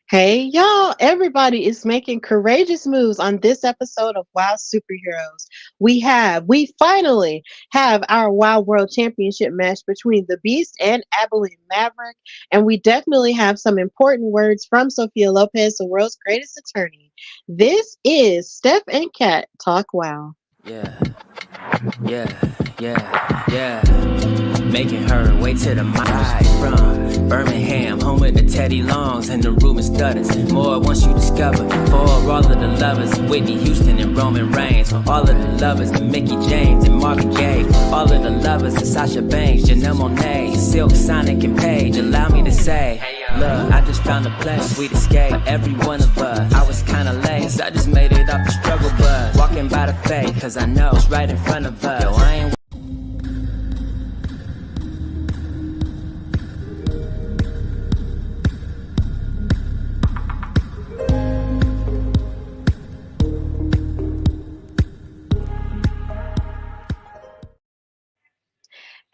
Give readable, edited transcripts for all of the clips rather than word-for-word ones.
Hey y'all, everybody is making courageous moves on this episode of Wow Superheroes. We finally have our Wow World Championship match between the Beast and Abilene Maverick, and we definitely have some important words from Sophia Lopez, the world's greatest attorney. This is Steph and Kat Talk Wow. Yeah, yeah. Making her way to the mic from Birmingham, home of the Teddy Longs and the Ruben Studders. More once you discover. For all of the lovers, Whitney Houston and Roman Reigns. For all of the lovers, and Mickey James and Marvin Gaye. For all of the lovers, and Sasha Banks, Janelle Monáe, Silk, Sonic, and Paige. Allow me to say, look, I just found a place, sweet escape. Every one of us, I was kinda late, so I just made it off the struggle bus. Walking by the faith, cause I know it's right in front of us. Yo, I ain't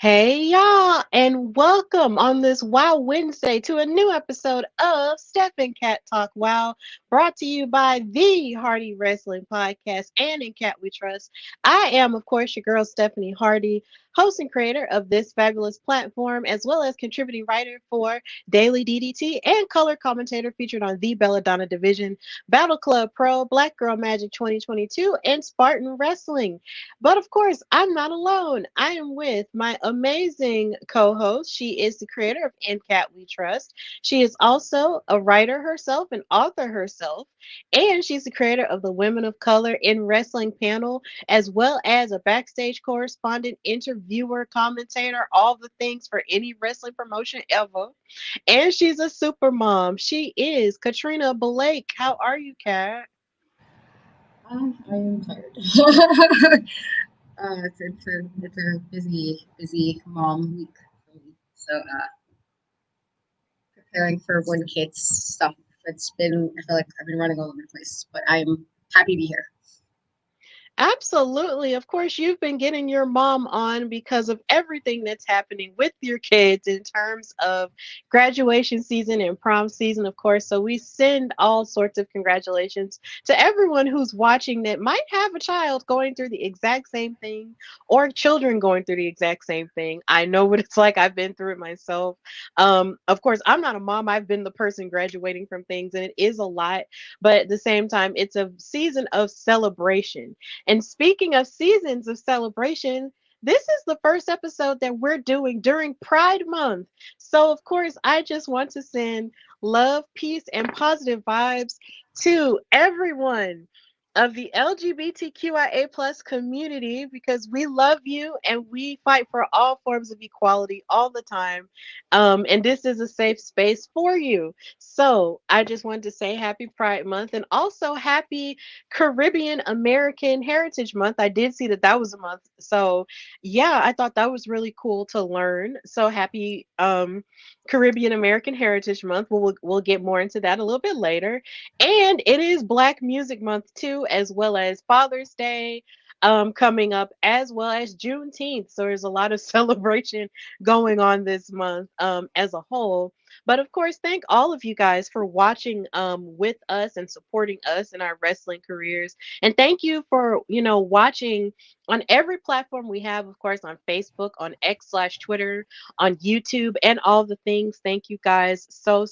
Hey y'all, and welcome on this Wow Wednesday to a new episode of Steph and Cat Talk Wow, brought to you by the Hardy Wrestling Podcast and in Cat We Trust. I am, of course, your girl Stephanie Hardy, host and creator of this fabulous platform, as well as contributing writer for Daily DDT and color commentator featured on the Belladonna Division, Battle Club Pro, Black Girl Magic 2022, and Spartan Wrestling. But of course, I'm not alone. I am with my amazing co host. She is the creator of In Cat We Trust. She is also a writer herself, an author herself, and she's the creator of the Women of Color in Wrestling panel, as well as a backstage correspondent, interviewer, commentator, all the things for any wrestling promotion ever. And she's a super mom. She is Katrina Blake. How are you, Kat? I am tired. It's a busy mom week for me. So preparing for when kids stuff. I feel like I've been running all over the place, but I'm happy to be here. Absolutely. Of course, you've been getting your mom on because of everything that's happening with your kids in terms of graduation season and prom season, of course. So we send all sorts of congratulations to everyone who's watching that might have a child going through the exact same thing or children going through the exact same thing. I know what it's like. I've been through it myself. Of course, I'm not a mom. I've been the person graduating from things, and it is a lot. But at the same time, it's a season of celebration, and speaking of seasons of celebration, this is the first episode that we're doing during Pride Month. So, of course, I just want to send love, peace, and positive vibes to everyone of the LGBTQIA plus community because we love you and we fight for all forms of equality all the time. And this is a safe space for you. So I just wanted to say happy Pride Month and also happy Caribbean American Heritage Month. I did see that that was a month. So yeah, I thought that was really cool to learn. So happy Caribbean American Heritage Month. We'll get more into that a little bit later. And it is Black Music Month too, as well as Father's Day coming up, as well as Juneteenth. So there's a lot of celebration going on this month as a whole. But of course, thank all of you guys for watching with us and supporting us in our wrestling careers. And thank you for, watching on every platform we have, of course, on Facebook, on X/Twitter, on YouTube, and all the things. Thank you guys so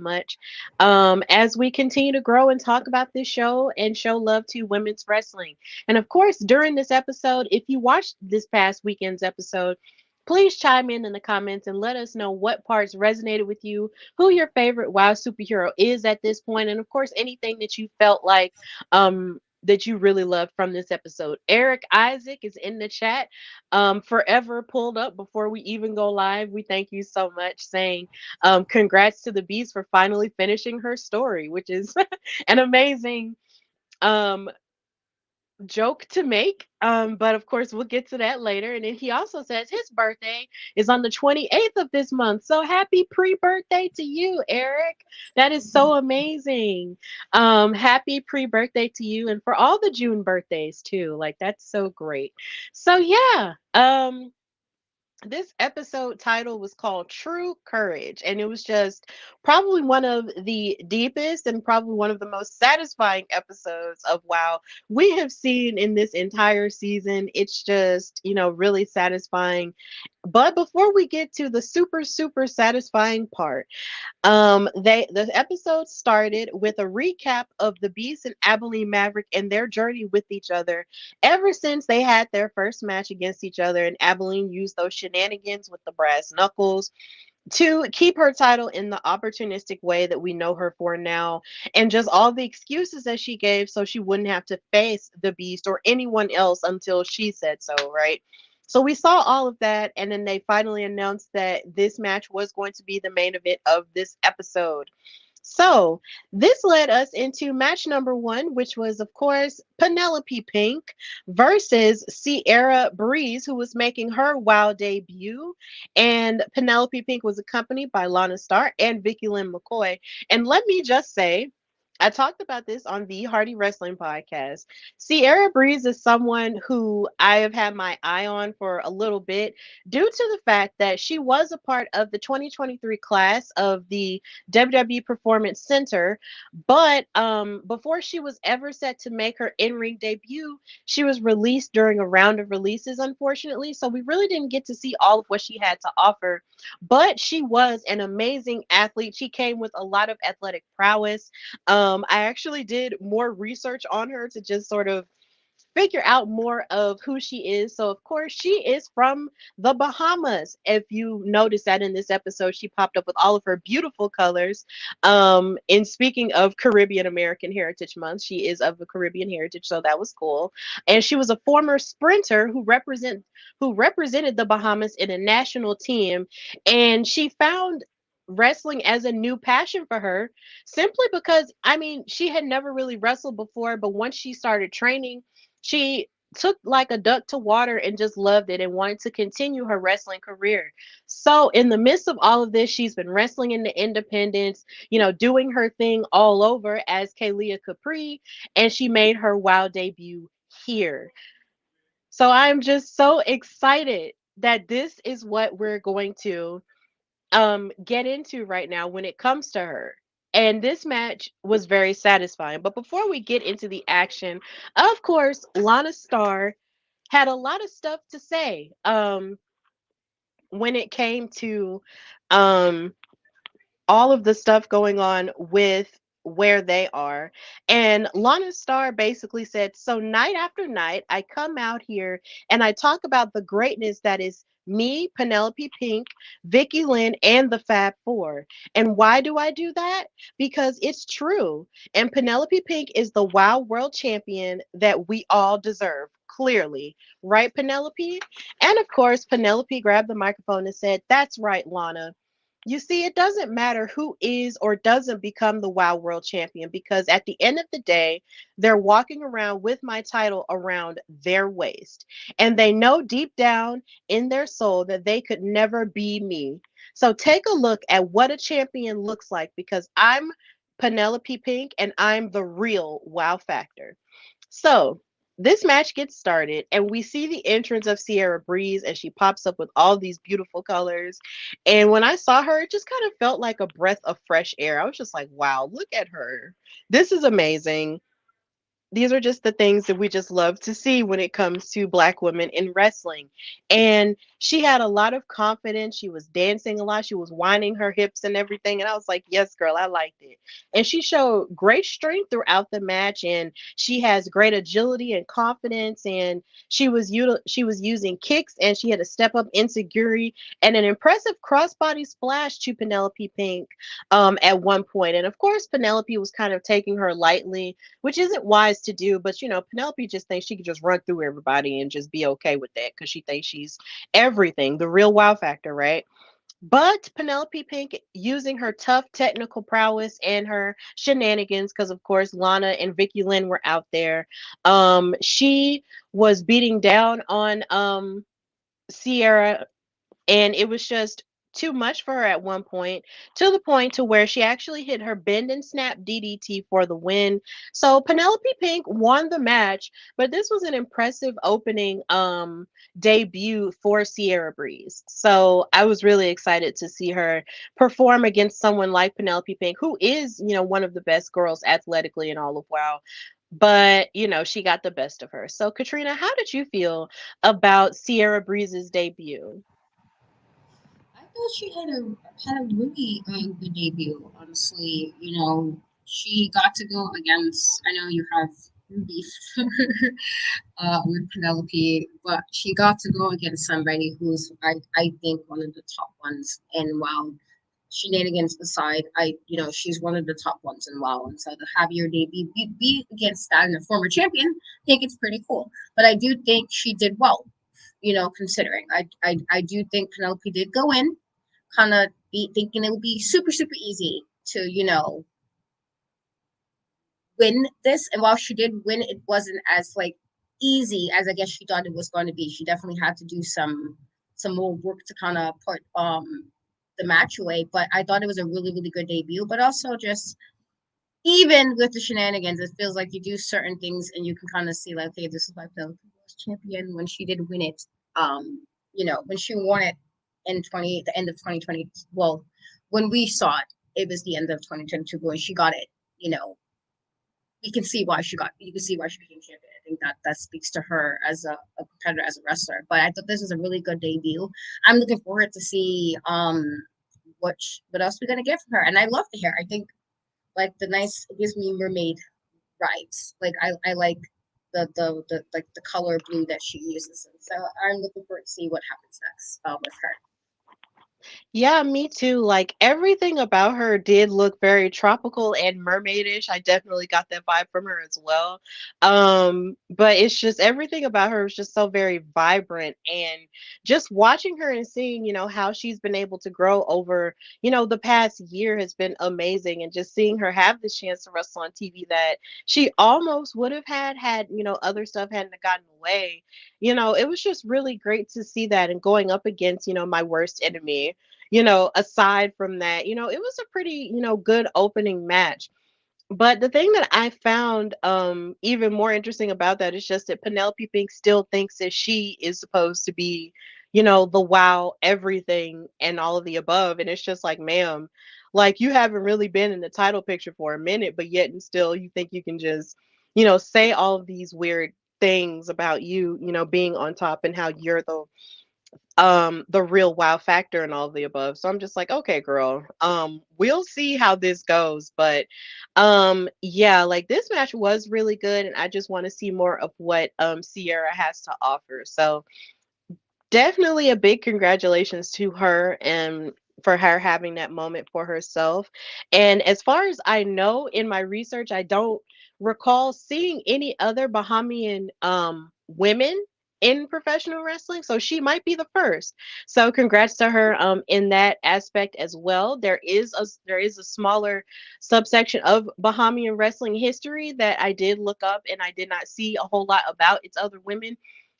much. As we continue to grow and talk about this show and show love to women's wrestling. And of course, during this episode, if you watched this past weekend's episode, please chime in the comments and let us know what parts resonated with you, who your favorite WoW superhero is at this point, and of course, anything that you felt like that you really loved from this episode. Eric Isaac is in the chat, forever pulled up before we even go live. We thank you so much, saying congrats to the Beast for finally finishing her story, which is an amazing um joke to make. But of course, we'll get to that later. And then he also says his birthday is on the 28th of this month. So happy pre-birthday to you, Eric. That is so amazing. Happy pre-birthday to you and for all the June birthdays too. Like that's so great. So yeah. This episode title was called True Courage, and it was just probably one of the deepest and probably one of the most satisfying episodes of WoW we have seen in this entire season. It's just, really satisfying. But before we get to the super satisfying part, the episode started with a recap of the Beast and Abilene Maverick and their journey with each other ever since they had their first match against each other, and Abilene used those shenanigans with the brass knuckles to keep her title in the opportunistic way that we know her for now, and just all the excuses that she gave so she wouldn't have to face the Beast or anyone else until she said so, right? So we saw all of that, and then they finally announced that this match was going to be the main event of this episode. So this led us into match number one, which was, of course, Penelope Pink versus Sierra Breeze, who was making her WoW debut. And Penelope Pink was accompanied by Lana Star and Vicky Lynn McCoy. And let me just say, I talked about this on the Hardy Wrestling podcast. Sierra Breeze is someone who I have had my eye on for a little bit due to the fact that she was a part of the 2023 class of the WWE Performance Center. But before she was ever set to make her in ring debut, she was released during a round of releases, unfortunately. So we really didn't get to see all of what she had to offer. But she was an amazing athlete. She came with a lot of athletic prowess. I actually did more research on her to just sort of figure out more of who she is. So, of course, she is from the Bahamas. If you notice that in this episode, she popped up with all of her beautiful colors. And speaking of Caribbean American Heritage Month, she is of a Caribbean heritage, so that was cool. And she was a former sprinter who represented the Bahamas in a national team, and she found wrestling as a new passion for her simply because she had never really wrestled before, but once she started training, she took like a duck to water and just loved it and wanted to continue her wrestling career. So, in the midst of all of this, she's been wrestling in the independents, doing her thing all over as Kalia Capri, and she made her WoW debut here. So, I'm just so excited that this is what we're going to get into right now when it comes to her. And this match was very satisfying. But before we get into the action, of course, Lana Star had a lot of stuff to say when it came to um all of the stuff going on with where they are. And Lana Star basically said, so night after night, I come out here and I talk about the greatness that is me, Penelope Pink, Vicky Lynn, and the Fab Four. And why do I do that? Because it's true. And Penelope Pink is the WoW World Champion that we all deserve. Clearly, right, Penelope? And of course, Penelope grabbed the microphone and said, that's right, Lana. You see, it doesn't matter who is or doesn't become the WoW World Champion because at the end of the day, they're walking around with my title around their waist. And they know deep down in their soul that they could never be me. So take a look at what a champion looks like because I'm Penelope Pink and I'm the real WoW Factor. So this match gets started, and we see the entrance of Sierra Breeze, and she pops up with all these beautiful colors. And when I saw her, it just kind of felt like a breath of fresh air. I was just like, wow, look at her. This is amazing. These are just the things that we just love to see when it comes to Black women in wrestling. And she had a lot of confidence. She was dancing a lot. She was winding her hips and everything. And I was like, yes, girl, I liked it. And she showed great strength throughout the match. And she has great agility and confidence. And she was using kicks, and she had a step up insecurity and an impressive crossbody splash to Penelope Pink at one point. And of course, Penelope was kind of taking her lightly, which isn't wise to do. But Penelope just thinks she can just run through everybody and just be okay with that because she thinks she's everything, the real wow factor, right? But Penelope Pink, using her tough technical prowess and her shenanigans, because of course Lana and Vicky Lynn were out there, she was beating down on Sierra, and it was just too much for her at one point, to the point to where she actually hit her bend and snap DDT for the win. So Penelope Pink won the match, but this was an impressive opening debut for Sierra Breeze. So I was really excited to see her perform against someone like Penelope Pink, who is, one of the best girls athletically in all of WoW. But, she got the best of her. So Katrina, how did you feel about Sierra Breeze's debut? I thought she had a really good debut. Honestly, she got to go against. I know you have beef with Penelope, but she got to go against somebody who's I think one of the top ones. And while shenanigans aside, she's one of the top ones in WoW. And so to have your debut be against that and a former champion, I think it's pretty cool. But I do think she did well. Considering I do think Penelope did go in kind of be thinking it would be super super easy to win this, and while she did win, it wasn't as like easy as I guess she thought it was going to be. She definitely had to do some more work to kind of put the match away, but I thought it was a really really good debut. But also just even with the shenanigans, it feels like you do certain things and you can kind of see like, okay, this is why Penelope was champion when she did win it. When she won it in the end of 2020. Well, when we saw it, it was the end of 2022. But when she got it, you can see why she became champion. I think that speaks to her as a competitor, as a wrestler. But I thought this was a really good debut. I'm looking forward to see what else we're gonna get from her. And I love the hair. I think like it gives me mermaid vibes. Like I like the like the color blue that she uses. And so I'm looking forward to see what happens next with her. Yeah, me too. Like everything about her did look very tropical and mermaidish. I definitely got that vibe from her as well. But it's just everything about her was just so very vibrant, and just watching her and seeing, how she's been able to grow over, the past year has been amazing. And just seeing her have this chance to wrestle on TV that she almost would have had, other stuff hadn't gotten away. It was just really great to see that, and going up against, my worst enemy. Aside from that, it was a pretty, good opening match. But the thing that I found even more interesting about that is just that Penelope Pink still thinks that she is supposed to be, the wow everything and all of the above. And it's just like, ma'am, like you haven't really been in the title picture for a minute, but yet and still you think you can just, say all of these weird things about you, being on top and how you're the real wow factor and all of the above. So I'm just like, okay, girl, we'll see how this goes. But yeah, like this match was really good, and I just want to see more of what Sierra has to offer. So definitely a big congratulations to her, and for her having that moment for herself. And as far as I know, in my research, I don't recall seeing any other Bahamian women in professional wrestling. So she might be the first. So congrats to her in that aspect as well. There is a smaller subsection of Bahamian wrestling history that I did look up, and I did not see a whole lot about its other women.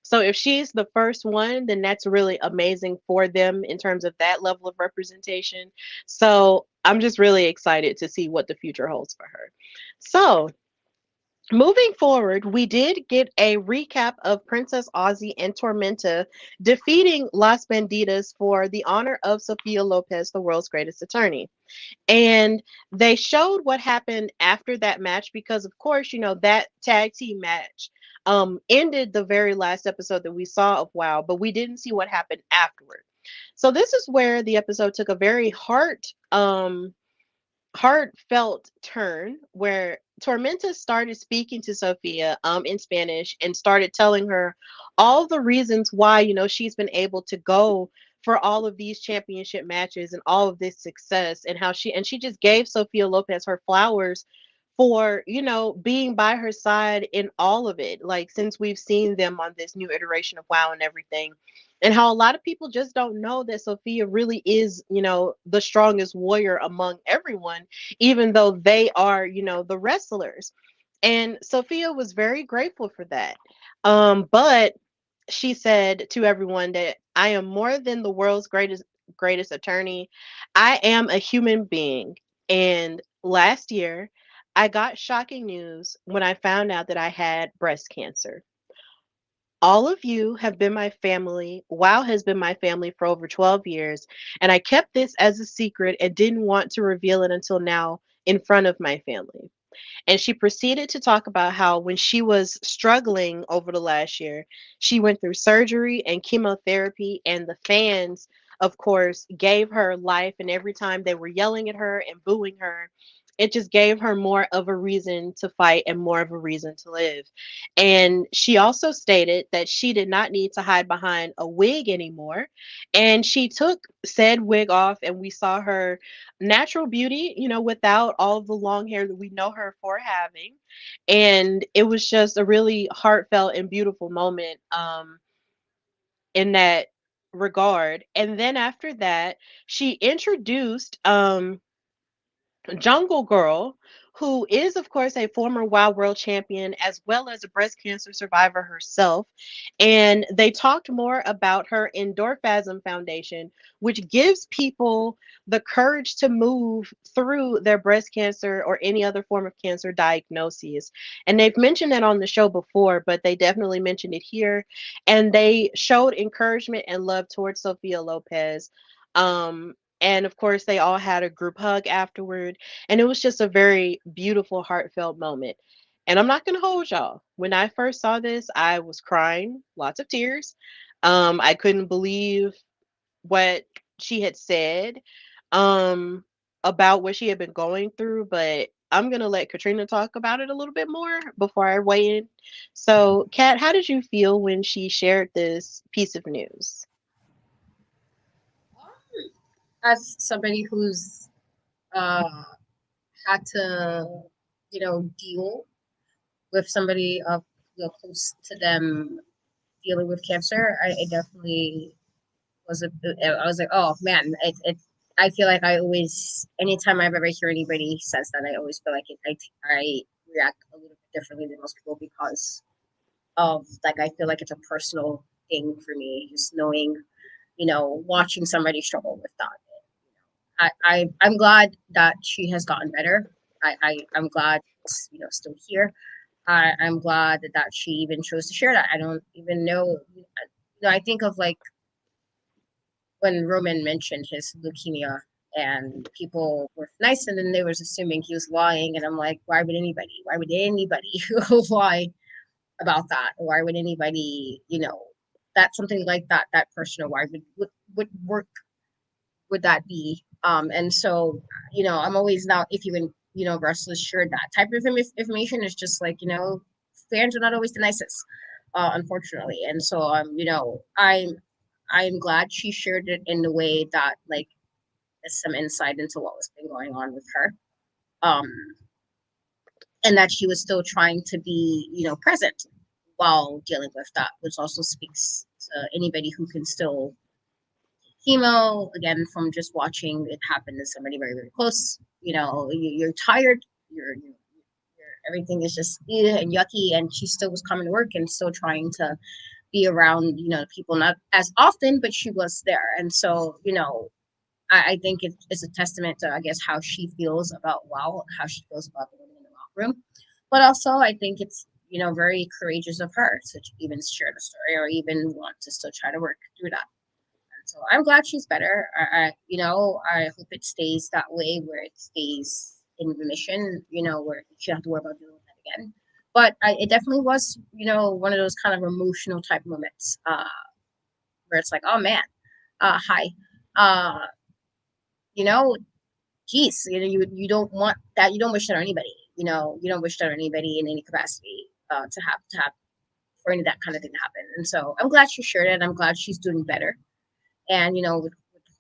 So if she's the first one, then that's really amazing for them in terms of that level of representation. So I'm just really excited to see what the future holds for her. So moving forward, we did get a recap of Princess Aussie and Tormenta defeating Las Banditas for the honor of Sophia Lopez, the world's greatest attorney. And they showed what happened after that match because, of course, that tag team match ended the very last episode that we saw of WoW, but we didn't see what happened afterward. So this is where the episode took a very heartfelt turn where Tormenta started speaking to Sophia in Spanish and started telling her all the reasons why, she's been able to go for all of these championship matches and all of this success, and how she just gave Sophia Lopez her flowers for, being by her side in all of it, like since we've seen them on this new iteration of WoW and everything. And how a lot of people just don't know that Sophia really is, the strongest warrior among everyone, even though they are, the wrestlers. And Sophia was very grateful for that. But she said to everyone that I am more than the world's greatest greatest attorney. I am a human being. And last year, I got shocking news when I found out that I had breast cancer. All of you have been my family. WoW has been my family for over 12 years. And I kept this as a secret and didn't want to reveal it until now in front of my family. And she proceeded to talk about how when she was struggling over the last year, she went through surgery and chemotherapy, and the fans, of course, gave her life. And every time they were yelling at her and booing her, it just gave her more of a reason to fight and more of a reason to live. And she also stated that she did not need to hide behind a wig anymore. And she took said wig off, and we saw her natural beauty, without all of the long hair that we know her for having. And it was just a really heartfelt and beautiful moment in that regard. And then after that, she introduced Jungle Girl, who is, of course, a former Wild World champion as well as a breast cancer survivor herself. And they talked more about her Endorphasm Foundation, which gives people the courage to move through their breast cancer or any other form of cancer diagnoses. And they've mentioned that on the show before, but they definitely mentioned it here. And they showed encouragement and love towards Sophia Lopez. And of course, they all had a group hug afterward. And it was just a very beautiful, heartfelt moment. And I'm not going to hold y'all. When I first saw this, I was crying, lots of tears. I couldn't believe what she had said um, about what she had been going through, but I'm going to let Katrina talk about it a little bit more before I weigh in. So, Kat, how did you feel when she shared this piece of news? As somebody who's uh had to, deal with somebody of close to them dealing with cancer, I definitely I was like, oh man, I feel like I always, anytime I've ever hear anybody says that, I always feel like I react a little bit differently than most people because of like, I feel like it's a personal thing for me, just knowing, watching somebody struggle with that. I'm glad that she has gotten better. I'm glad she's, still here. I'm glad that she even chose to share that. I don't even know. I think of like when Roman mentioned his leukemia and people were nice and then they was assuming he was lying and I'm like, why would anybody lie about that? Why would anybody, that's something like that personal, why would work would that be? And so, I'm always now, if even, wrestlers shared that type of information, is just like, fans are not always the nicest, unfortunately. And so, I'm glad she shared it in the way that like is some insight into what was been going on with her. Um, and that she was still trying to be, present while dealing with that, which also speaks to anybody who can still chemo again from just watching it happen to somebody very very close. You're tired, everything is just and yucky, and she still was coming to work and still trying to be around people, not as often, but she was there. And so I think it's a testament to, I guess, how she feels about WoW, how she feels about the women in the WoW room. But also, I think it's very courageous of her to even share the story or even want to still try to work through that. So I'm glad she's better. I hope it stays that way, where it stays in remission. Where she don't have to worry about dealing with that again. But it definitely was, one of those kind of emotional type moments, where it's like, oh man, hi, uh, you know, geez, you don't want that. You don't wish that on anybody. You don't wish that on anybody in any capacity, to have for any of that kind of thing to happen. And so I'm glad she shared it. I'm glad she's doing better, and with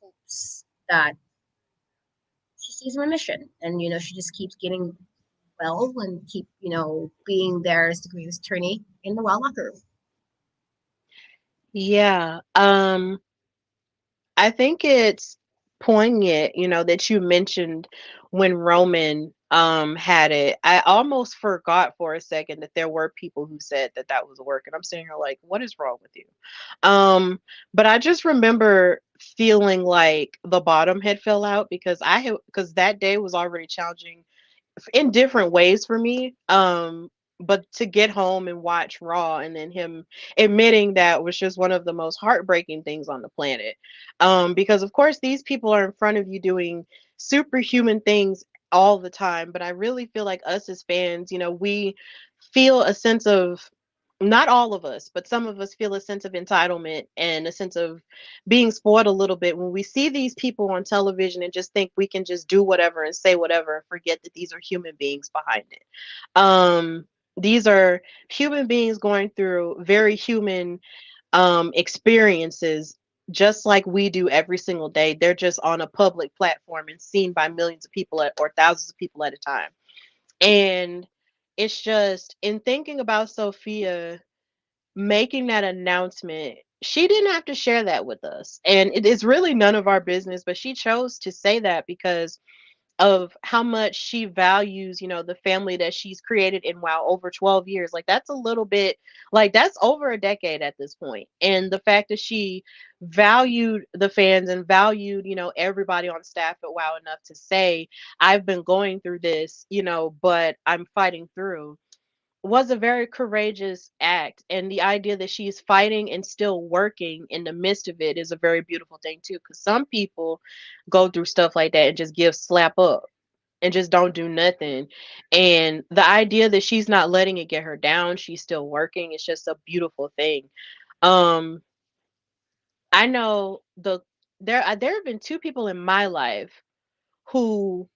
hopes that she stays in remission, and she just keeps getting well and keep being there as the greatest attorney in the WoW locker room. Yeah. I think it's poignant, that you mentioned when Roman had it. I almost forgot for a second that there were people who said that that was work, and I'm sitting here like, what is wrong with you? But I just remember feeling like the bottom had fell out because because that day was already challenging in different ways for me. But to get home and watch Raw and then him admitting that was just one of the most heartbreaking things on the planet. Because of course these people are in front of you doing superhuman things all the time, but I really feel like us as fans, we feel a sense of, not all of us, but some of us feel a sense of entitlement and a sense of being spoiled a little bit when we see these people on television and just think we can just do whatever and say whatever and forget that these are human beings behind it. These are human beings going through very human experiences just like we do every single day. They're just on a public platform and seen by millions of people or thousands of people at a time. And it's just in thinking about Sophia making that announcement, she didn't have to share that with us. And it is really none of our business, but she chose to say that because of how much she values, the family that she's created in, wow, over 12 years. Like that's a little bit, like that's over a decade at this point. And the fact that she valued the fans and valued, everybody on staff at wow enough to say, I've been going through this, but I'm fighting through, was a very courageous act. And the idea that she's fighting and still working in the midst of it is a very beautiful thing too, because some people go through stuff like that and just give slap up and just don't do nothing. And the idea that she's not letting it get her down, she's still working, it's just a beautiful thing. um I know there have been two people in my life who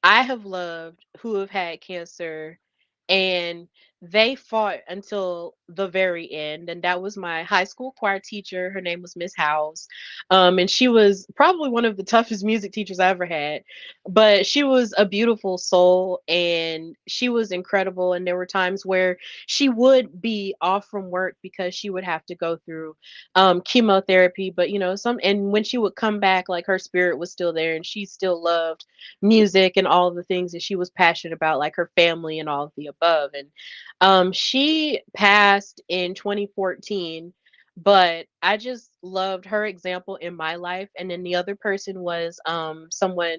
I have loved who have had cancer, and they fought until the very end. And that was my high school choir teacher. Her name was Miss Howes. And she was probably one of the toughest music teachers I ever had. But she was a beautiful soul and she was incredible. And there were times where she would be off from work because she would have to go through chemotherapy. But and when she would come back, like her spirit was still there and she still loved music and all of the things that she was passionate about, like her family and all of the above. And she passed in 2014, but I just loved her example in my life. And then the other person was someone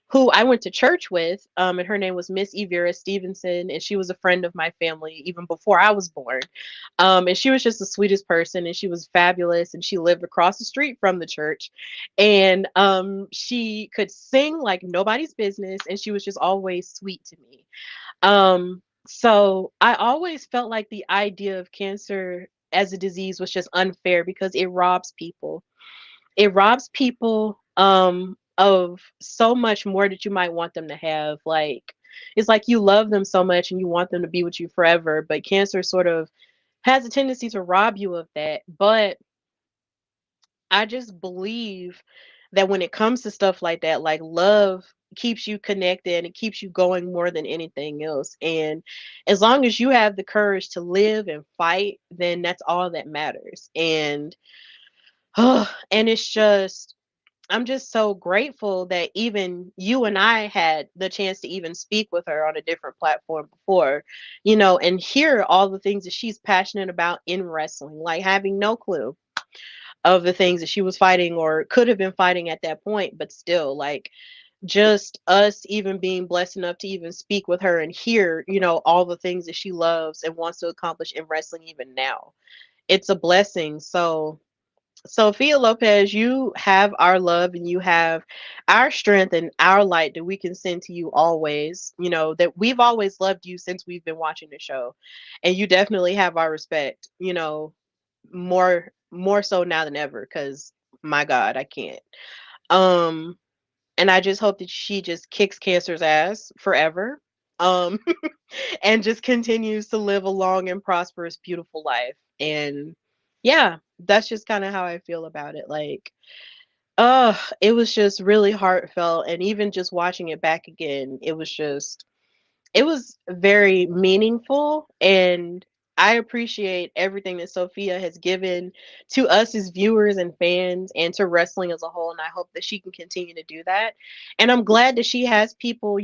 who I went to church with, and her name was Miss Evera Stevenson, and she was a friend of my family even before I was born. And she was just the sweetest person, and she was fabulous, and she lived across the street from the church, and she could sing like nobody's business, and she was just always sweet to me. So I always felt like the idea of cancer as a disease was just unfair because it robs people. It robs people of so much more that you might want them to have. Like it's like you love them so much and you want them to be with you forever, but cancer sort of has a tendency to rob you of that. But I just believe that when it comes to stuff like that, like love keeps you connected and it keeps you going more than anything else. And as long as you have the courage to live and fight, then that's all that matters. And and it's just, I'm just so grateful that even you and I had the chance to even speak with her on a different platform before, and hear all the things that she's passionate about in wrestling, like having no clue of the things that she was fighting or could have been fighting at that point, but still, like, just us even being blessed enough to even speak with her and hear, all the things that she loves and wants to accomplish in wrestling even now. It's a blessing. So, Sophia Lopez, you have our love and you have our strength and our light that we can send to you always. That we've always loved you since we've been watching the show. And you definitely have our respect, more so now than ever, because my God, I can't. Um, and I just hope that she just kicks cancer's ass forever. Um, and just continues to live a long and prosperous, beautiful life. And yeah, that's just kind of how I feel about it. Like, it was just really heartfelt. And even just watching it back again, it was very meaningful. And I appreciate everything that Sophia has given to us as viewers and fans and to wrestling as a whole. And I hope that she can continue to do that. And I'm glad that she has people,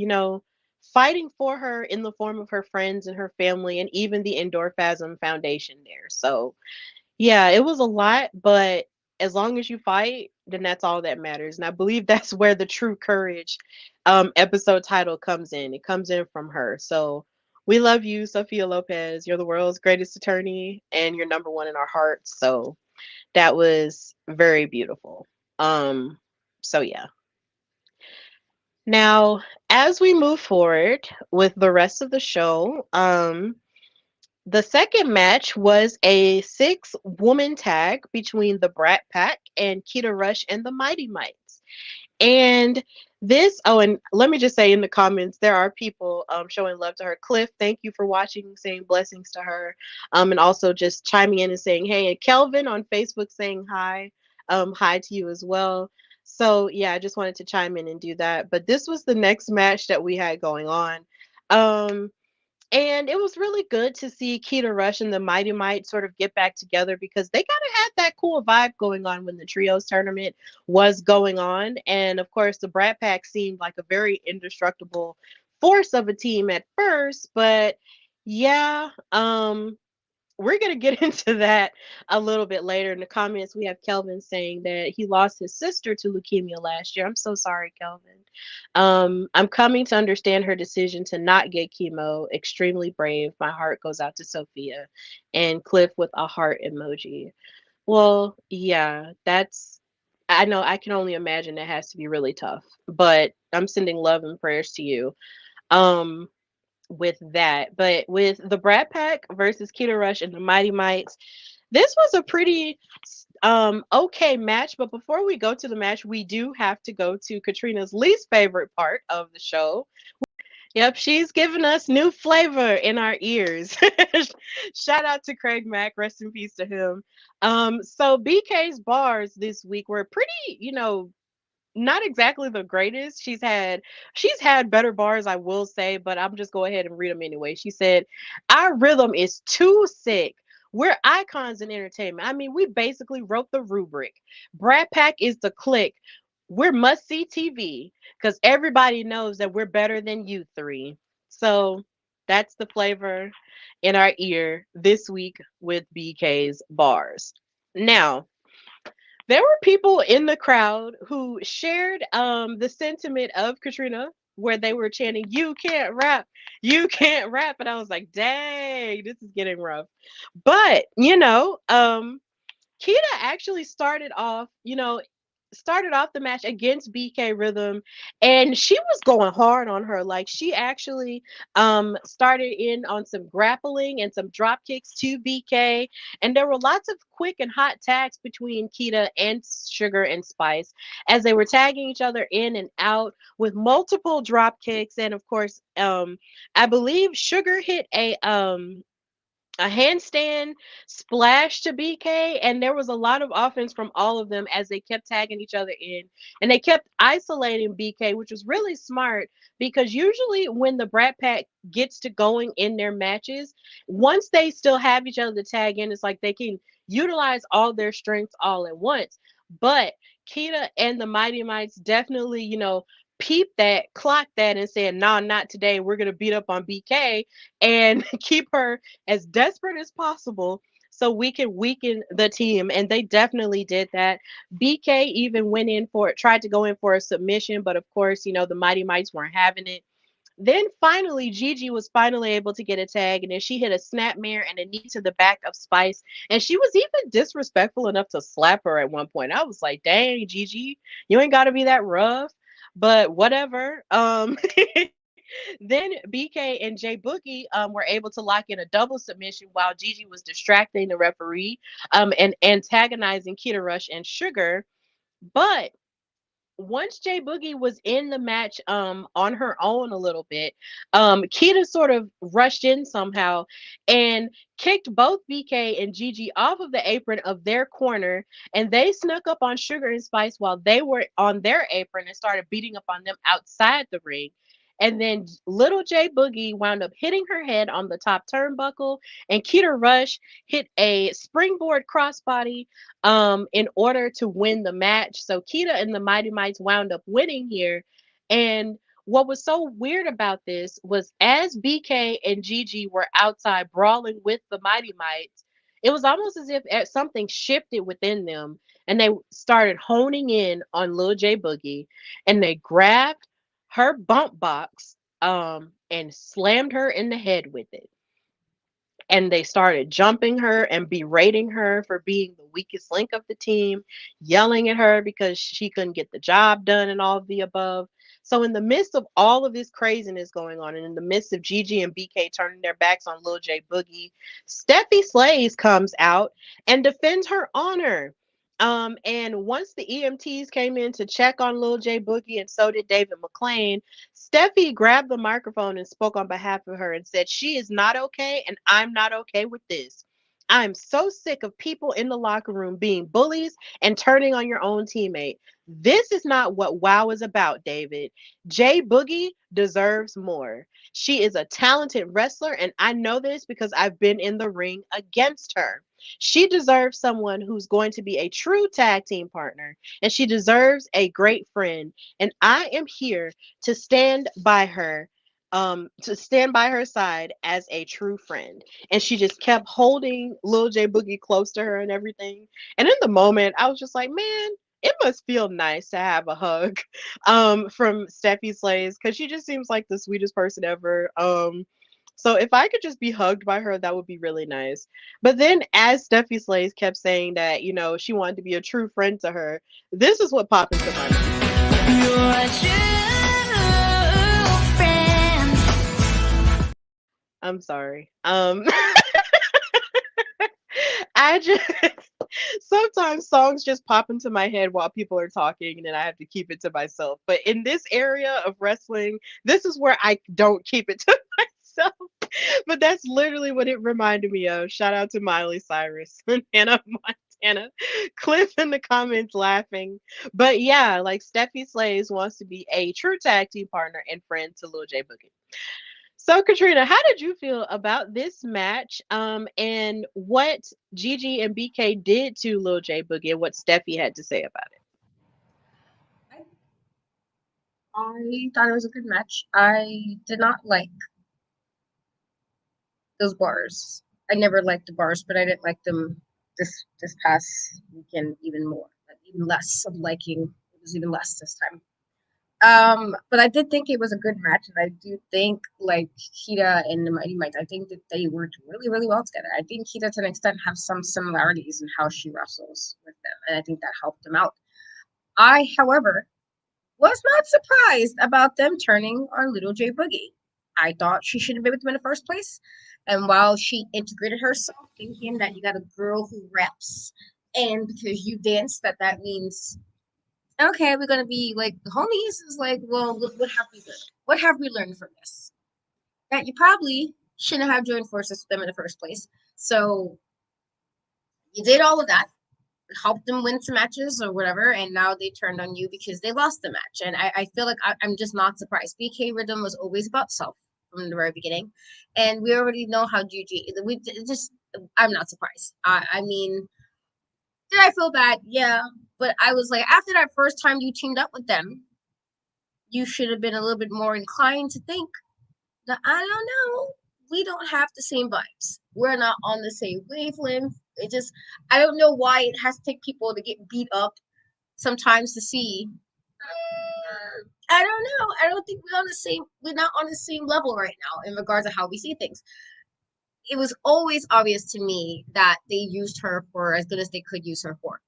fighting for her in the form of her friends and her family and even the Endorphasm Foundation there. So, yeah, it was a lot, but as long as you fight, then that's all that matters. And I believe that's where the true courage episode title comes in. It comes in from her. So we love you, Sophia Lopez. You're the world's greatest attorney and you're number one in our hearts. So that was very beautiful. Um, so yeah. Now, as we move forward with the rest of the show, the second match was a six-woman tag between the Brat Pack and Keta Rush and the Mighty Mites. And this, oh, and let me just say in the comments, there are people showing love to her. Cliff, thank you for watching, saying blessings to her. And also just chiming in and saying, hey, and Kelvin on Facebook saying hi. Hi to you as well. So yeah, I just wanted to chime in and do that. But this was the next match that we had going on. Um, and it was really good to see Keita Rush and the Mighty Might sort of get back together because they kind of had that cool vibe going on when the trios tournament was going on. And of course, the Brat Pack seemed like a very indestructible force of a team at first, but yeah, we're going to get into that a little bit later. In the comments, we have Kelvin saying that he lost his sister to leukemia last year. I'm so sorry, Kelvin. I'm coming to understand her decision to not get chemo. Extremely brave. My heart goes out to Sophia. And Cliff with a heart emoji. Well, yeah, I know I can only imagine that has to be really tough, but I'm sending love and prayers to you. Um, with that. But with the Brat Pack versus Keita Rush and the Mighty Mites, this was a pretty okay match. But before we go to the match, we do have to go to Katrina's least favorite part of the show. Yep, she's giving us new flavor in our ears. Shout out to Craig Mack, rest in peace to him. So BK's bars this week were pretty, not exactly the greatest. She's had better bars, I will say, but I'm just go ahead and read them anyway. She said, "Our rhythm is too sick. We're icons in entertainment. I mean, we basically wrote the rubric. Brat Pack is the click. We're must see TV because everybody knows that we're better than you three." So that's the flavor in our ear this week with BK's bars. Now, there were people in the crowd who shared the sentiment of Katrina where they were chanting, "You can't rap, you can't rap." And I was like, dang, this is getting rough. But, Kita actually started off the match against BK Rhythm, and she was going hard on her. Like, she actually started in on some grappling and some drop kicks to BK, and there were lots of quick and hot tags between Kita and Sugar and Spice as they were tagging each other in and out with multiple drop kicks. And of course, I believe Sugar hit a handstand splash to BK, and there was a lot of offense from all of them as they kept tagging each other in, and they kept isolating BK, which was really smart because usually when the Brat Pack gets to going in their matches, once they still have each other to tag in, it's like they can utilize all their strengths all at once. But Kita and the Mighty Mites definitely, peeped that, clocked that, and said, "Nah, not today. We're gonna beat up on BK and keep her as desperate as possible so we can weaken the team." And they definitely did that. BK even tried to go in for a submission, but of course, the Mighty Mites weren't having it. Then finally, Gigi was finally able to get a tag, and then she hit a snapmare and a knee to the back of Spice. And she was even disrespectful enough to slap her at one point. I was like, dang, Gigi, you ain't got to be that rough, but whatever. Then BK and Jay Boogie were able to lock in a double submission while Gigi was distracting the referee and antagonizing Keita Rush and Sugar. But once Jay Boogie was in the match on her own a little bit, Keita sort of rushed in somehow and kicked both BK and Gigi off of the apron of their corner, and they snuck up on Sugar and Spice while they were on their apron and started beating up on them outside the ring. And then little J Boogie wound up hitting her head on the top turnbuckle, and Keita Rush hit a springboard crossbody in order to win the match. So Keita and the Mighty Mites wound up winning here. And What was so weird about this was as BK and Gigi were outside brawling with the Mighty Mites, it was almost as if something shifted within them and they started honing in on Lil J Boogie and they grabbed her bump box and slammed her in the head with it, and they started jumping her and berating her for being the weakest link of the team, yelling at her because she couldn't get the job done and all of the above. So, in the midst of all of this craziness going on, and in the midst of Gigi and BK turning their backs on Lil J Boogie, Steffi Slays comes out and defends her honor. And once the EMTs came in to check on Lil J Boogie, and so did David McClain, Steffi grabbed the microphone and spoke on behalf of her and said, "She is not okay, and I'm not okay with this. I'm so sick of people in the locker room being bullies and turning on your own teammate. This is not what WoW is about, David. Jay Boogie deserves more. She is a talented wrestler, and I know this because I've been in the ring against her. She deserves someone who's going to be a true tag team partner, and she deserves a great friend. And I am here to stand by her, to stand by her side as a true friend." And she just kept holding Lil J Boogie close to her and everything. And in the moment, I was just like, man, it must feel nice to have a hug from Steffi Slays, because she just seems like the sweetest person ever. So if I could just be hugged by her, that would be really nice. But then as Steffi Slays kept saying that, she wanted to be a true friend to her, this is what popped into my mind. You're a true friend. I'm sorry. I just sometimes songs just pop into my head while people are talking, and then I have to keep it to myself. But in this area of wrestling, this is where I don't keep it to myself. But that's literally what it reminded me of. Shout out to Miley Cyrus and Hannah Montana. Cliff in the comments laughing. But yeah, like Steffi Slays wants to be a true tag team partner and friend to Lil J Boogie. So, Katrina, how did you feel about this match, and what Gigi and BK did to Lil J Boogie and what Steffi had to say about it? I, I thought it was a good match. I did not like those bars. I never liked the bars, but I didn't like them this past weekend even more. Like, even less of liking. It was even less this time. But I did think it was a good match, and I do think like Kita and the Mighty Mites, I think that they worked really, really well together. I think Kita to an extent have some similarities in how she wrestles with them, and I think that helped them out. I, however, was not surprised about them turning on Little J Boogie. I thought she should have been with them in the first place. And while she integrated herself, thinking that you got a girl who raps, and because you dance, that means okay, we're gonna be like the homies. Is like, well, what have we learned? What have we learned from this? That you probably shouldn't have joined forces with them in the first place. So you did all of that, helped them win some matches or whatever, and now they turned on you because they lost the match. And I feel like I'm just not surprised. BK Rhythm was always about self from the very beginning, and we already know how Gigi. We just, I'm not surprised. I mean, did I feel bad? Yeah, but I was like, after that first time you teamed up with them, you should have been a little bit more inclined to think that I don't know, we don't have the same vibes. We're not on the same wavelength. It just, I don't know why it has to take people to get beat up sometimes to see. I don't know. I don't think we're not on the same level right now in regards to how we see things. It was always obvious to me that they used her for as good as they could use her for.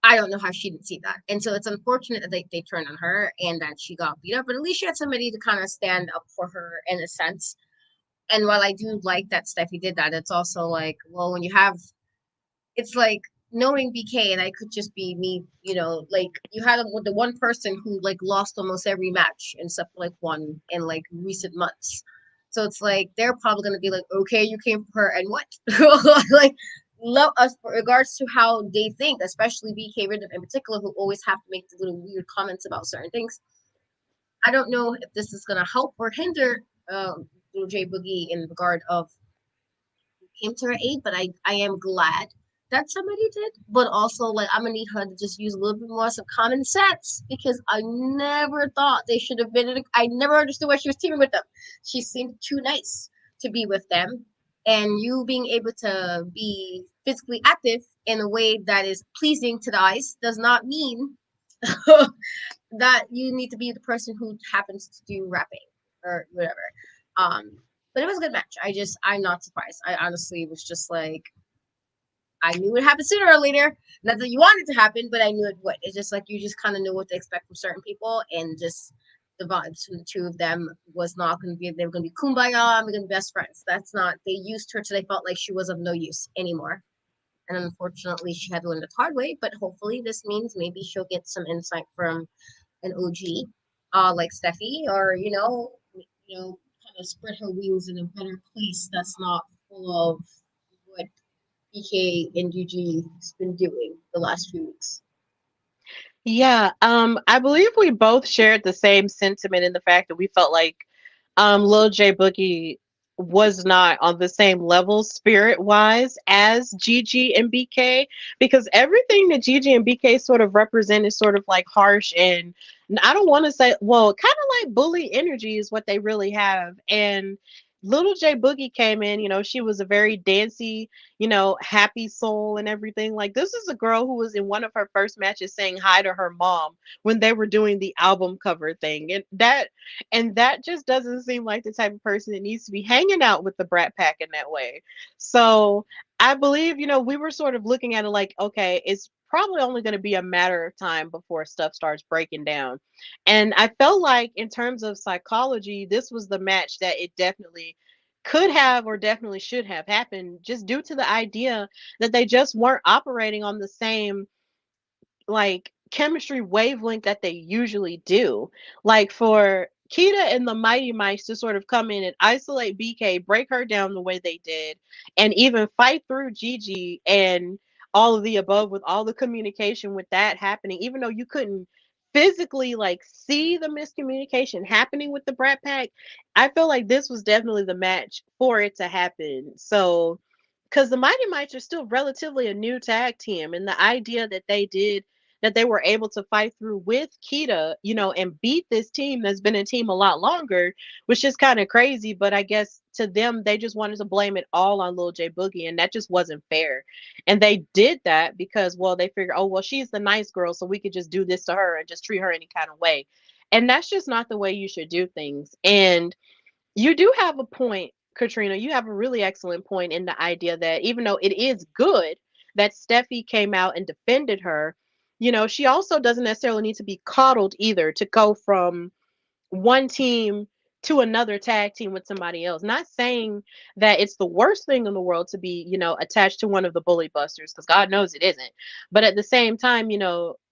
I don't know how she didn't see that. And so it's unfortunate that they turned on her and that she got beat up, but at least she had somebody to kind of stand up for her in a sense. And while I do like that Steffi did that, it's also like, well, when you have, it's like knowing BK, and I could just be me, like you had the one person who like lost almost every match except like one in like recent months. So it's like they're probably gonna be like, okay, you came for her and what? Like love us for regards to how they think, especially BK Rhythm in particular, who always have to make the little weird comments about certain things. I don't know if this is gonna help or hinder little J Boogie in regard of who came to her aid, but I am glad that somebody did, but also like I'm gonna need her to just use a little bit more some common sense because I never thought they should have been. I never understood why she was teaming with them. She seemed too nice to be with them, and you being able to be physically active in a way that is pleasing to the eyes does not mean that you need to be the person who happens to do rapping or whatever. Um, but it was a good match. I'm not surprised. I honestly was just like I knew it would happen sooner or later. Not that you wanted to happen, but I knew it would. It's just like you just kind of knew what to expect from certain people, and just the vibes from the two of them was not going to be. They were going to be kumbaya. We're going to be best friends. That's not. They used her till they felt like she was of no use anymore. And unfortunately, she had to learn the hard way. But hopefully, this means maybe she'll get some insight from an OG, like Steffi, or kind of spread her wings in a better place that's not full of what BK and UG's been doing the last few weeks. Yeah, I believe we both shared the same sentiment in the fact that we felt like Lil J Boogie was not on the same level spirit wise as Gigi and BK, because everything that Gigi and BK sort of represent is sort of like harsh, and I don't want to say, well, kind of like bully energy is what they really have. And Little J Boogie came in, she was a very dancey, happy soul and everything. Like, this is a girl who was in one of her first matches saying hi to her mom when they were doing the album cover thing. And that just doesn't seem like the type of person that needs to be hanging out with the Brat Pack in that way. So I believe, we were sort of looking at it like, okay, it's probably only going to be a matter of time before stuff starts breaking down. And I felt like, in terms of psychology, this was the match that it definitely could have or definitely should have happened, just due to the idea that they just weren't operating on the same, like, chemistry wavelength that they usually do. Like, for Kita and the Mighty Mice to sort of come in and isolate BK, break her down the way they did, and even fight through Gigi and all of the above, with all the communication with that happening, even though you couldn't physically like see the miscommunication happening with the Brat Pack, I feel like this was definitely the match for it to happen. So, because the Mighty Mites are still relatively a new tag team, and the idea that they were able to fight through with Kita, and beat this team that's been a team a lot longer, was just kind of crazy. But I guess to them, they just wanted to blame it all on Lil J Boogie, and that just wasn't fair. And they did that because, well, they figured, oh, well, she's the nice girl, so we could just do this to her and just treat her any kind of way. And that's just not the way you should do things. And you do have a point, Katrina. You have a really excellent point in the idea that, even though it is good that Steffi came out and defended her, she also doesn't necessarily need to be coddled either to go from one team to another tag team with somebody else. Not saying that it's the worst thing in the world to be, attached to one of the Bully Busters, because God knows it isn't. But at the same time,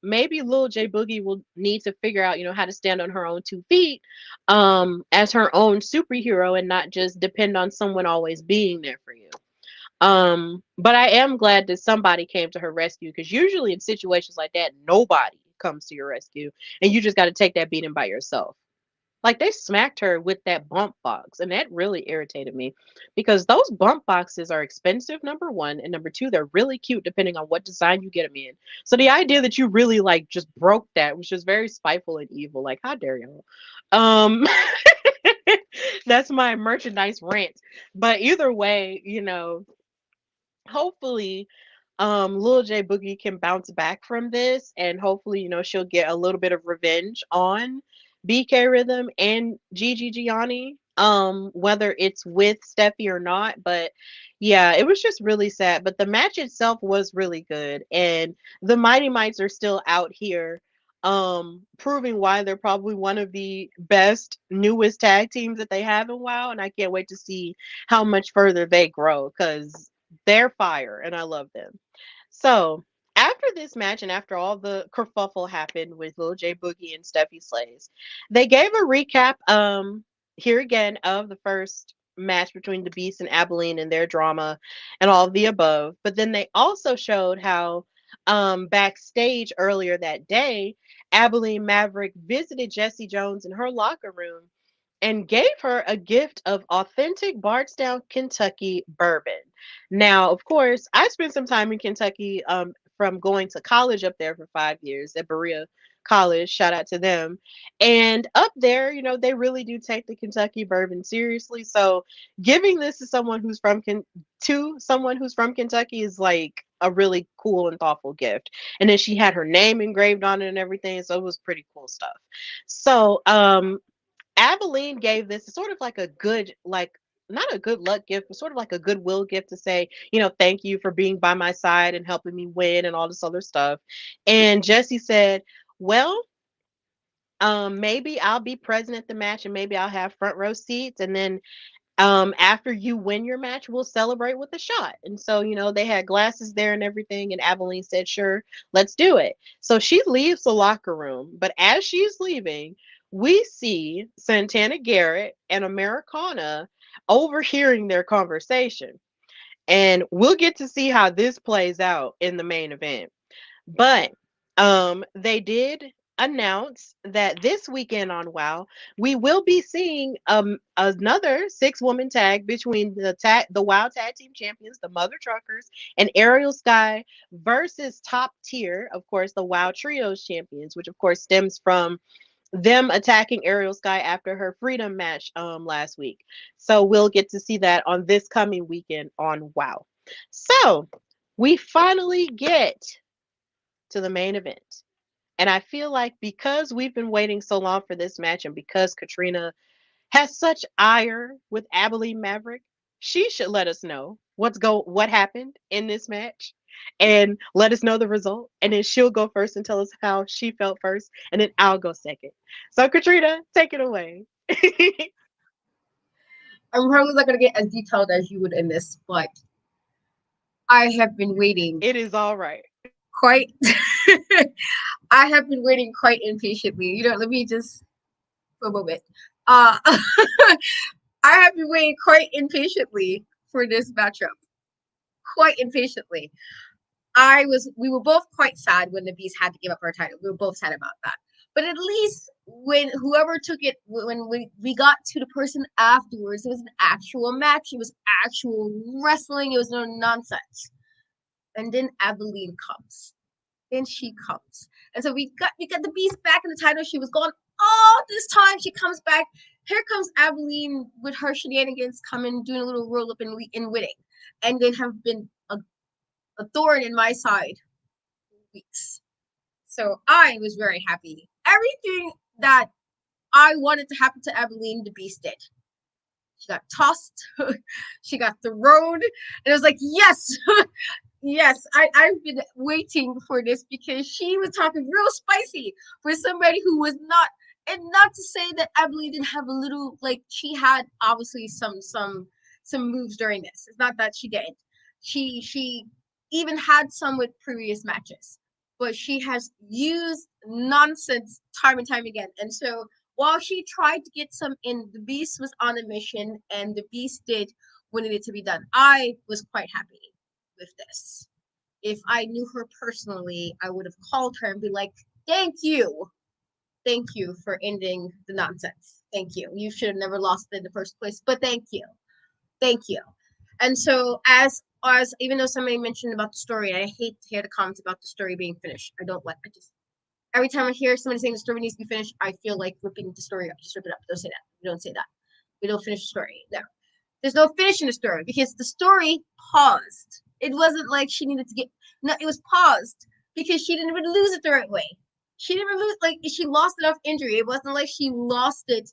maybe Lil J Boogie will need to figure out, how to stand on her own 2 feet, as her own superhero, and not just depend on someone always being there for you. But I am glad that somebody came to her rescue, because usually in situations like that, nobody comes to your rescue, and you just got to take that beating by yourself. Like, they smacked her with that bump box, and that really irritated me, because those bump boxes are expensive, number one, and number two, they're really cute depending on what design you get them in. So the idea that you really like just broke that was just very spiteful and evil. Like, how dare y'all? Um, that's my merchandise rant. But either way, hopefully Lil J Boogie can bounce back from this, and hopefully, she'll get a little bit of revenge on BK Rhythm and Gigi Gianni, whether it's with Steffi or not. But yeah, it was just really sad. But the match itself was really good, and the Mighty Mites are still out here, proving why they're probably one of the best, newest tag teams that they have in a while. And I can't wait to see how much further they grow, because they're fire and I love them. So after this match, and after all the kerfuffle happened with Lil J Boogie and Steffi Slays, they gave a recap, here again, of the first match between the Beast and Abilene and their drama and all of the above. But then they also showed how, backstage earlier that day, Abilene Maverick visited Jessie Jones in her locker room and gave her a gift of authentic Bardstown, Kentucky bourbon. Now, of course, I spent some time in Kentucky from going to college up there for 5 years at Berea College. Shout out to them. And up there, they really do take the Kentucky bourbon seriously. So giving this to someone who's from Kentucky is like a really cool and thoughtful gift. And then she had her name engraved on it and everything. So it was pretty cool stuff. So Abilene gave this sort of like a good, like, not a good luck gift, but sort of like a goodwill gift to say, thank you for being by my side and helping me win and all this other stuff. And Jesse said, well, maybe I'll be present at the match and maybe I'll have front row seats. And then after you win your match, we'll celebrate with a shot. And so, they had glasses there and everything. And Abilene said, sure, let's do it. So she leaves the locker room. But as she's leaving, we see Santana Garrett and Americana overhearing their conversation. And we'll get to see how this plays out in the main event. But they did announce that this weekend on WoW, we will be seeing another 6-woman tag between the WoW Tag Team Champions, the Mother Truckers, and Aerial Sky versus top tier, of course, the WoW Trios Champions, which of course stems from them attacking Aerial Sky after her freedom match last week. So we'll get to see that on this coming weekend on WoW. So we finally get to the main event. And I feel like because we've been waiting so long for this match and because Katrina has such ire with Abilene Maverick, she should let us know what happened in this match and let us know the result. And then she'll go first and tell us how she felt first, and then I'll go second. So Katrina, take it away. I'm probably not gonna get as detailed as you would in this, but I have been waiting It is all right. quite. I have been waiting quite impatiently. Let me just for a moment. I have been waiting quite impatiently for this matchup. Quite impatiently. We were both quite sad when the Beast had to give up our title. We were both sad about that. But at least when whoever took it, when we got to the person afterwards, it was an actual match. It was actual wrestling. It was no nonsense. And then Abilene comes. Then she comes. And so we got the Beast back in the title. She was gone all this time. She comes back. Here comes Abilene with her shenanigans coming, doing a little roll up and winning. And they have been a thorn in my side for weeks. So I was very happy. Everything that I wanted to happen to Abilene, the Beast did. She got tossed. She got thrown. And it was like, yes. Yes, I've been waiting for this because she was talking real spicy for somebody who was not, and not to say that Abilene didn't have a little, like, she had obviously some moves during this. It's not that she didn't. She even had some with previous matches, but she has used nonsense time and time again. And so while she tried to get some in, the Beast was on a mission, and the Beast did what needed to be done. I was quite happy with this. If I knew her personally, I would have called her and be like, thank you for ending the nonsense. Thank you. You should have never lost it in the first place, but thank you. And so as even though somebody mentioned about the story, I hate to hear the comments about the story being finished. Every time I hear somebody saying the story needs to be finished, I feel like ripping the story up. Just rip it up. Don't say that. We don't say that. We don't finish the story. No. There's no finish in the story because the story paused. It wasn't like she needed to it was paused because she didn't even lose it the right way. She didn't even lose, like, she lost it off injury. It wasn't like she lost it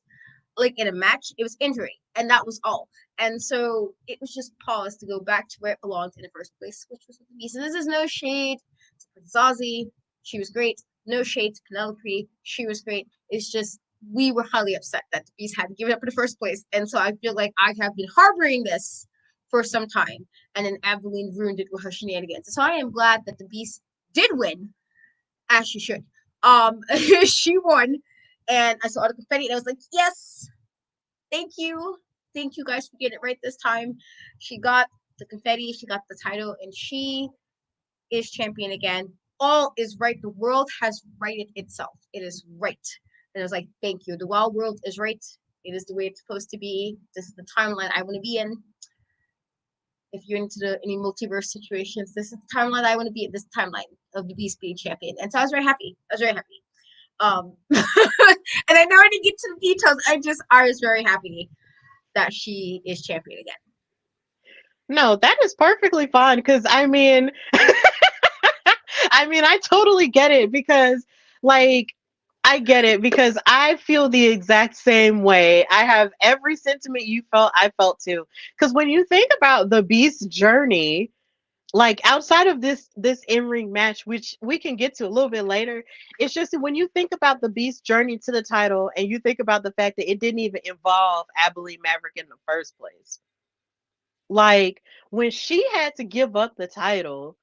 like in a match. It was injury, and that was all. And so it was just paused to go back to where it belonged in the first place, which was with the Beast. And this is no shade to Zazie. She was great. No shade to Penelope. She was great. It's just we were highly upset that the Beast had to give it up in the first place. And so I feel like I have been harboring this for some time. And then Abilene ruined it with her shenanigans. So I am glad that the Beast did win, as she should. She won. And I saw the confetti and I was like, yes, thank you. Thank you guys for getting it right this time. She got the confetti, she got the title, and she is champion again. All is right. The world has righted itself. It is right. And I was like, thank you. The wild world is right. It is the way it's supposed to be. This is the timeline I want to be in. if you're into any multiverse situations, this is the timeline I want to be at, this timeline of the Beast being champion. And so I was very happy. I was very happy. And I know I didn't get to the details. I was very happy that she is champion again. No, that is perfectly fine because I mean, I totally get it because, like, I get it because I feel the exact same way. I have every sentiment you felt, I felt too. Because when you think about the Beast's journey, like outside of this in-ring match, which we can get to a little bit later, it's just that when you think about the Beast's journey to the title and you think about the fact that it didn't even involve Abilene Maverick in the first place. Like when she had to give up the title,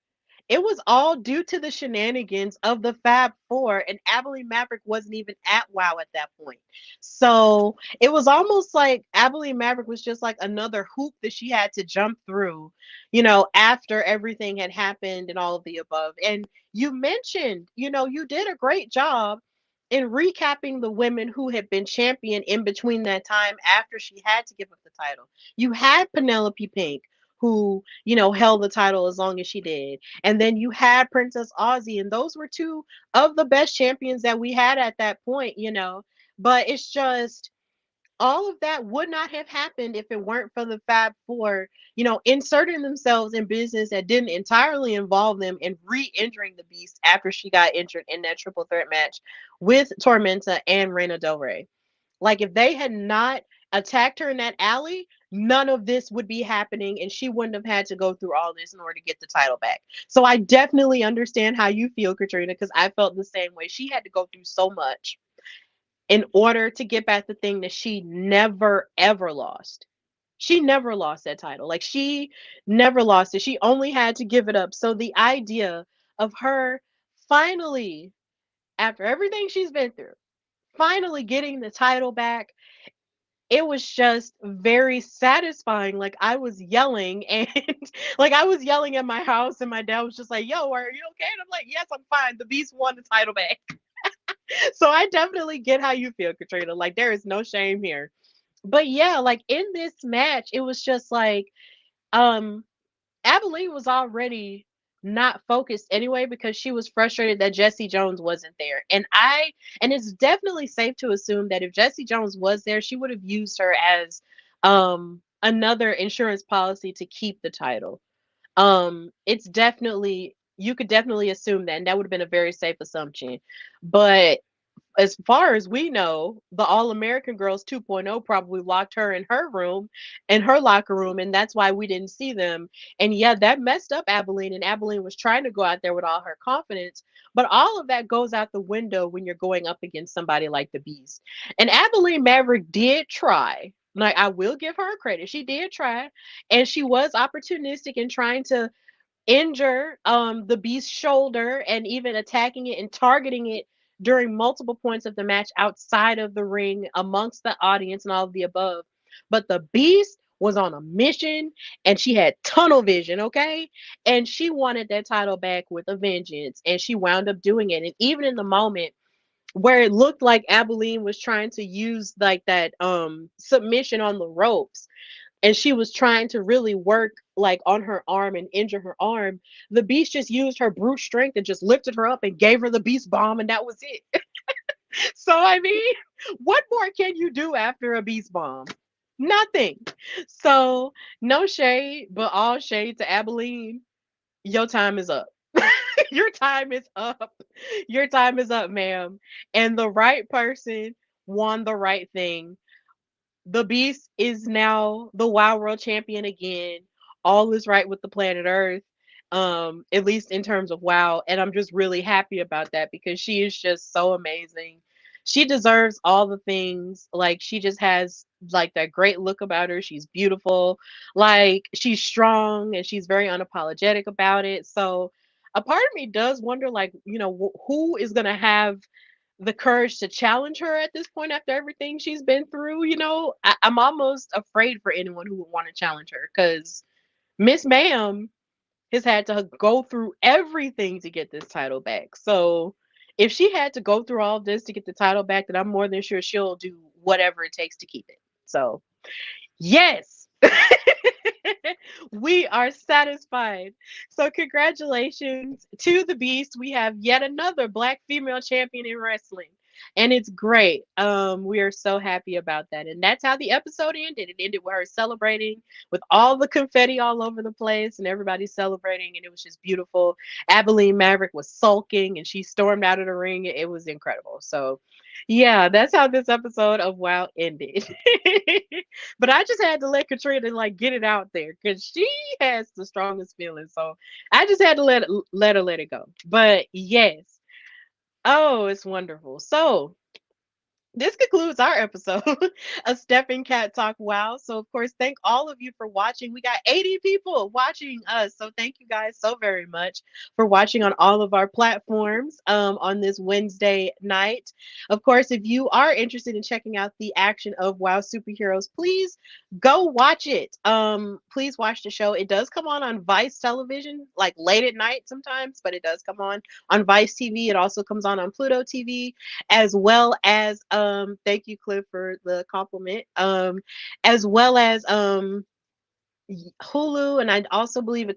it was all due to the shenanigans of the Fab Four, and Abilene Maverick wasn't even at WoW at that point. So it was almost like Abilene Maverick was just like another hoop that she had to jump through, after everything had happened and all of the above. And you mentioned, you did a great job in recapping the women who had been champion in between that time after she had to give up the title. You had Penelope Pink, who, held the title as long as she did. And then you had Princess Aussie, and those were two of the best champions that we had at that point. But it's just all of that would not have happened if it weren't for the Fab Four, inserting themselves in business that didn't entirely involve them and re-injuring the Beast after she got injured in that triple threat match with Tormenta and Reina Del Rey. Like if they had not attacked her in that alley, none of this would be happening and she wouldn't have had to go through all this in order to get the title back. So I definitely understand how you feel, Katrina, because I felt the same way. She had to go through so much in order to get back the thing that she never ever lost. She never lost that title. Like she never lost it. She only had to give it up. So the idea of her finally, after everything she's been through, finally getting the title back, it was just very satisfying. Like I was yelling and like I was yelling at my house and my dad was just like, "Yo, are you okay?" And I'm like, "Yes, I'm fine. The Beast won the title back." So I definitely get how you feel, Katrina. Like there is no shame here. But yeah, like in this match, it was just like um Abilene was already not focused anyway because she was frustrated that Jesse Jones wasn't there. And it's definitely safe to assume that if Jesse Jones was there, she would have used her as another insurance policy to keep the title. It's definitely, you could definitely assume that, and that would have been a very safe assumption. But as far as we know, the All American Girls 2.0 probably locked her in her room, in her locker room, and that's why we didn't see them. And yeah, that messed up Abilene, and Abilene was trying to go out there with all her confidence, but all of that goes out the window when you're going up against somebody like the Beast. And Abilene Maverick did try. Like I will give her credit. She did try, and she was opportunistic in trying to injure the Beast's shoulder and even attacking it and targeting it during multiple points of the match outside of the ring amongst the audience and all of the above. But the Beast was on a mission and she had tunnel vision, okay? And she wanted that title back with a vengeance and she wound up doing it. And even in the moment where it looked like Abilene was trying to use like that submission on the ropes, and she was trying to really work like on her arm and injure her arm, the Beast just used her brute strength and just lifted her up and gave her the Beast bomb, and that was it. So I mean, what more can you do after a Beast bomb? Nothing. So no shade, but all shade to Abilene. Your time is up. Your time is up. Your time is up, ma'am. And the right person won the right thing. The Beast is now the Wild World Champion again. All is right with the planet Earth, at least in terms of WoW. And I'm just really happy about that because she is just so amazing. She deserves all the things. Like she just has like that great look about her. She's beautiful. Like she's strong and she's very unapologetic about it. So a part of me does wonder, like, who is gonna have the courage to challenge her at this point after everything she's been through. I'm almost afraid for anyone who would want to challenge her because Miss Ma'am has had to go through everything to get this title back. So if she had to go through all of this to get the title back, then I'm more than sure she'll do whatever it takes to keep it. So yes. We are satisfied. So, congratulations to the Beast. We have yet another Black female champion in wrestling. And it's great. We are so happy about that. And that's how the episode ended. It ended with her celebrating with all the confetti all over the place and everybody celebrating. And it was just beautiful. Abilene Maverick was sulking and she stormed out of the ring. It was incredible. So, yeah, that's how this episode of WoW ended. But I just had to let Katrina like get it out there because she has the strongest feelings. So I just had to let it go. But yes, oh, it's wonderful. So this concludes our episode of Steph and Cat Talk Wow. So, of course, thank all of you for watching. We got 80 people watching us. So, thank you guys so very much for watching on all of our platforms on this Wednesday night. Of course, if you are interested in checking out the action of WoW Superheroes, please go watch it. Please watch the show. It does come on Vice television, like late at night sometimes, but it does come on Vice TV. It also comes on Pluto TV, as well as thank you, Cliff, for the compliment. As well as Hulu, and I also believe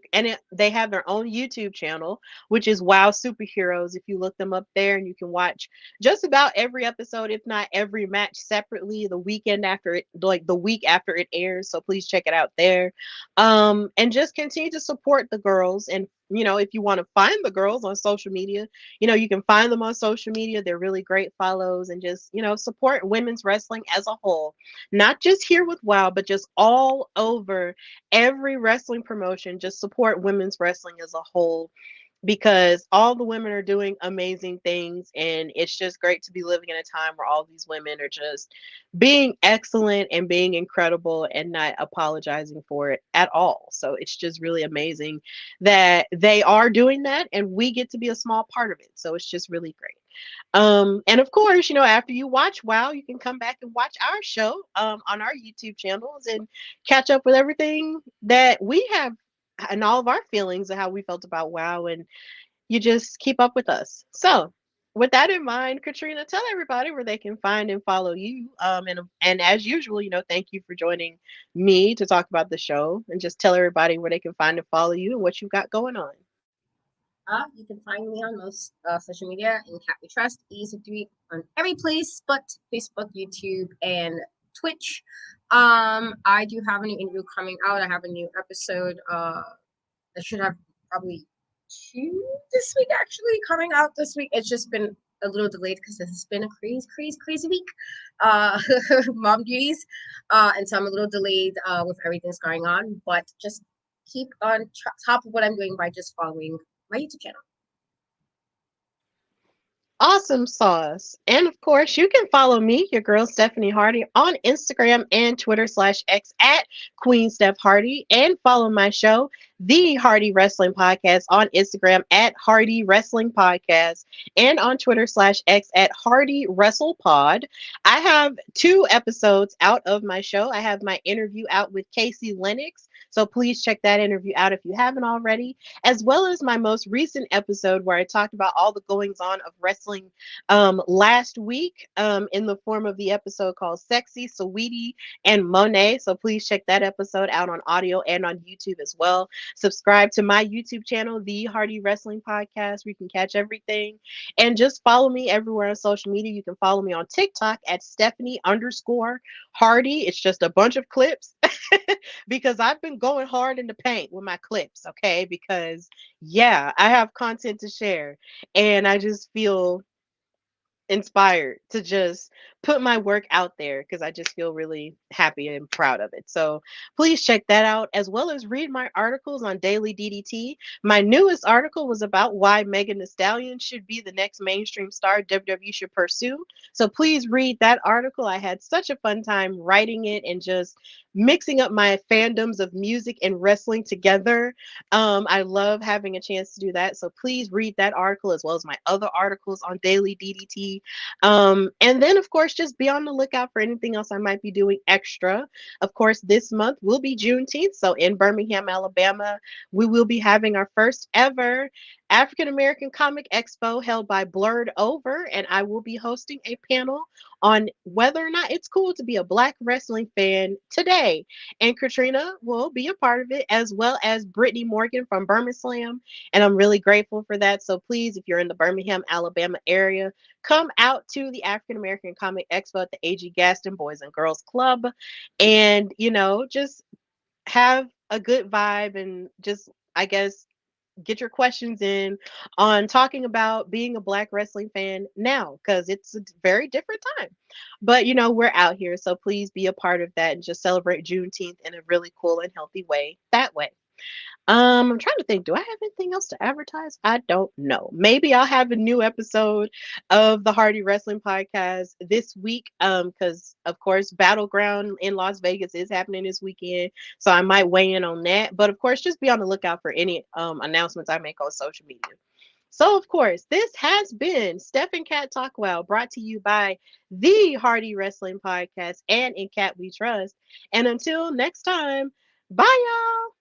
they have their own YouTube channel, which is Wow Superheroes. If you look them up there, and you can watch just about every episode, if not every match separately, the weekend after it, like the week after it airs. So please check it out there, and just continue to support the girls. And if you want to find the girls on social media, you can find them on social media. They're really great follows, and just support women's wrestling as a whole, not just here with WoW, but just all over every wrestling promotion. Just support women's wrestling as a whole, because all the women are doing amazing things, and it's just great to be living in a time where all these women are just being excellent and being incredible and not apologizing for it at all. So it's just really amazing that they are doing that, and we get to be a small part of it. So it's just really great. And of course, after you watch WoW, you can come back and watch our show on our YouTube channels and catch up with everything that we have and all of our feelings and how we felt about WoW, and you just keep up with us. So, with that in mind, Katrina, tell everybody where they can find and follow you. And as usual, thank you for joining me to talk about the show, and just tell everybody where they can find and follow you and what you've got going on. You can find me on most social media in Cat We Trust, EZ3 on every place but Facebook, YouTube, and Twitch. I do have a new interview coming out. I have a new episode. I should have probably 2 this week, actually, coming out this week. It's just been a little delayed because this has been a crazy week. Mom duties. And so I'm a little delayed with everything that's going on. But just keep on top of what I'm doing by just following my YouTube channel. Awesome sauce. And of course, you can follow me, your girl Stephanie Hardy, on Instagram and Twitter/X at Queen Steph Hardy, and follow my show, The Hardy Wrestling Podcast, on Instagram at Hardy Wrestling Podcast, and on Twitter/X at Hardy Wrestle Pod. I have 2 episodes out of my show. I have my interview out with Casey Lennox, so please check that interview out if you haven't already, as well as my most recent episode where I talked about all the goings on of wrestling last week, in the form of the episode called Sexy, Sweetie, and Monet. So please check that episode out on audio and on YouTube as well. Subscribe to my YouTube channel, The Hardy Wrestling Podcast, where you can catch everything. And just follow me everywhere on social media. You can follow me on TikTok at Stephanie_Hardy. It's just a bunch of clips because I've been going hard in the paint with my clips, okay? Because, yeah, I have content to share, and I just feel inspired to just put my work out there because I just feel really happy and proud of it. So please check that out, as well as read my articles on Daily DDT. My newest article was about why Megan Thee Stallion should be the next mainstream star WWE should pursue. So please read that article. I had such a fun time writing it and just mixing up my fandoms of music and wrestling together. I love having a chance to do that. So please read that article, as well as my other articles on Daily DDT. And then, of course, just be on the lookout for anything else I might be doing extra. Of course, this month will be Juneteenth. So in Birmingham, Alabama, we will be having our first ever African American Comic Expo held by Blurred Over, and I will be hosting a panel on whether or not it's cool to be a black wrestling fan today. And Katrina will be a part of it, as well as Brittany Morgan from Birmingham. And I'm really grateful for that. So please, if you're in the Birmingham, Alabama area, come out to the African American Comic Expo at the A.G. Gaston Boys and Girls Club and, just have a good vibe and just, I guess, get your questions in on talking about being a black wrestling fan now because it's a very different time. But we're out here, so please be a part of that and just celebrate Juneteenth in a really cool and healthy way that way. I'm trying to think, do I have anything else to advertise? I don't know. Maybe I'll have a new episode of the Hardy Wrestling Podcast this week. Because of course, Battleground in Las Vegas is happening this weekend. So I might weigh in on that. But of course, just be on the lookout for any announcements I make on social media. So, of course, this has been Steph and Cat Talkwell, brought to you by the Hardy Wrestling Podcast and In Cat We Trust. And until next time, bye, y'all.